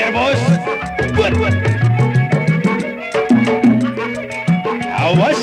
Hajar bos. Buat. Awas.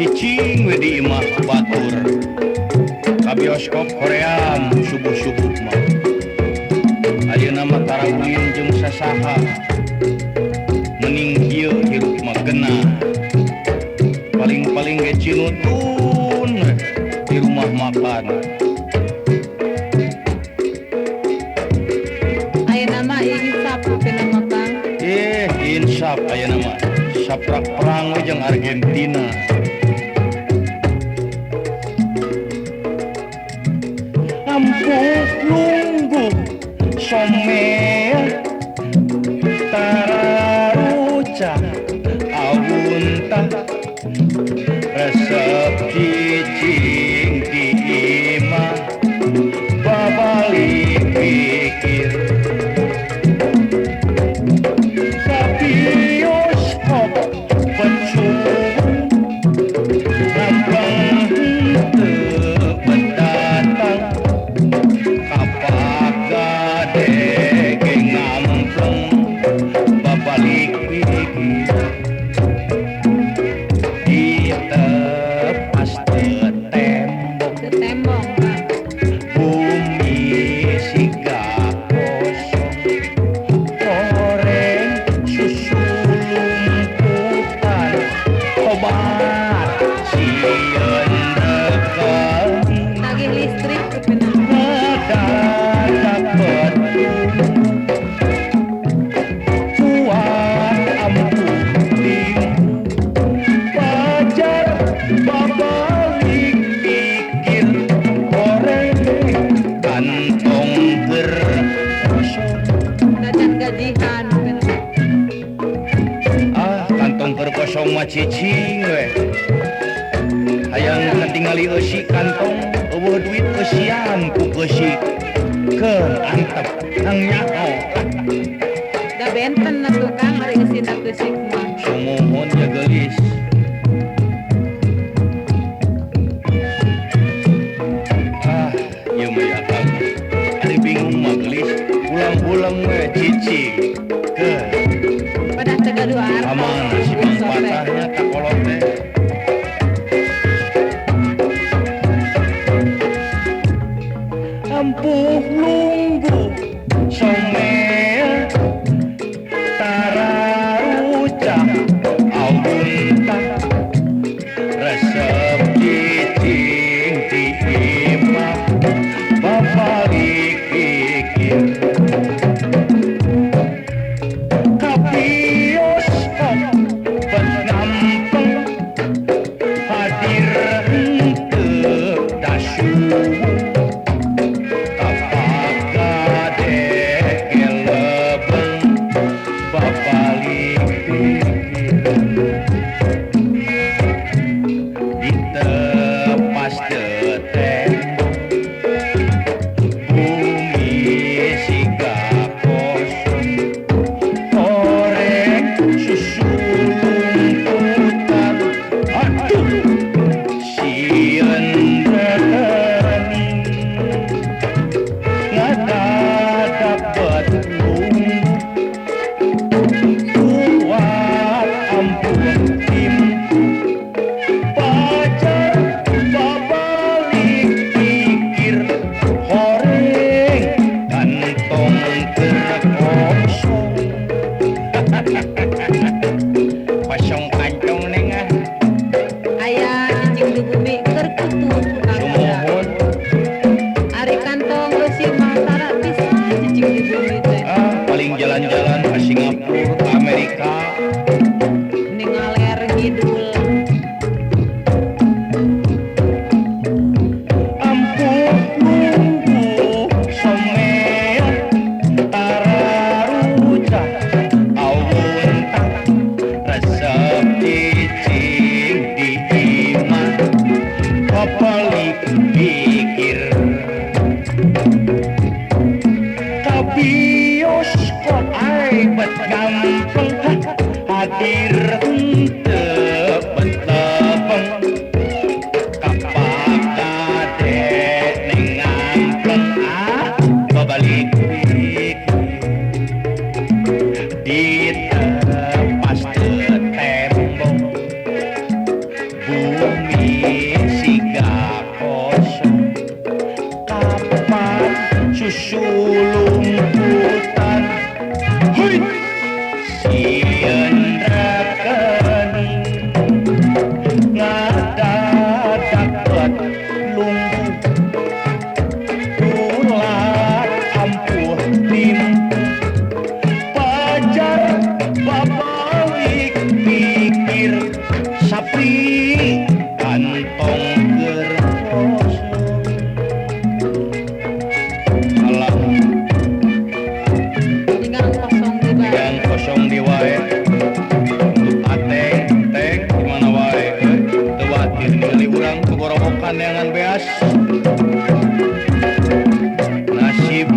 Cicing wedi imah batur ka bioskop Korea subuh-subuh mah ayeuna mah tarawih jeung sasaha mending ieu hirup mah genah paling-paling ge cinutun di rumah makan ayeuna mah insap pina makan insap ayeuna mah saprak perang we jeung Argentina. Nunggu somea tararuca awunta resep cicing di imah babalik pikir ka bioskop pencung gampang teu berdatang balik pikir ditepas tembok bumi siga kosong goreng susu lumputan obat sieun dekel tagih listrik dapet kosong mah cicing we hayang ketingali eusi kantong eueuh duit eusian ku geusik keur antep nang nyaho da benten na tukang ari eusina geusik mah sumuhun ya geulis ieu mah ya Kang ari bingung mah geulis ulang-ulang we cicing keur pada tegaduh arep aman si patahnya tak kolot teh ampuh nunggu somea tararuca awunta resep cicing di imah babalik pikir alas nasib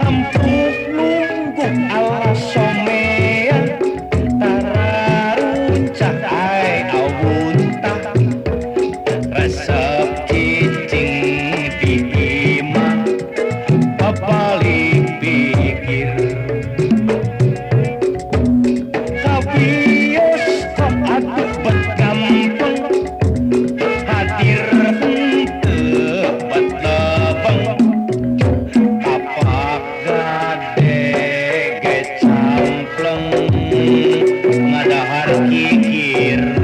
ampuh lungguh alas somea tararuncah ai awuntah resep cicing di imah papali pikir kabios kok atuh betgampeng hadir henteu betlebeng apa gade ge campleng ngadahar kikir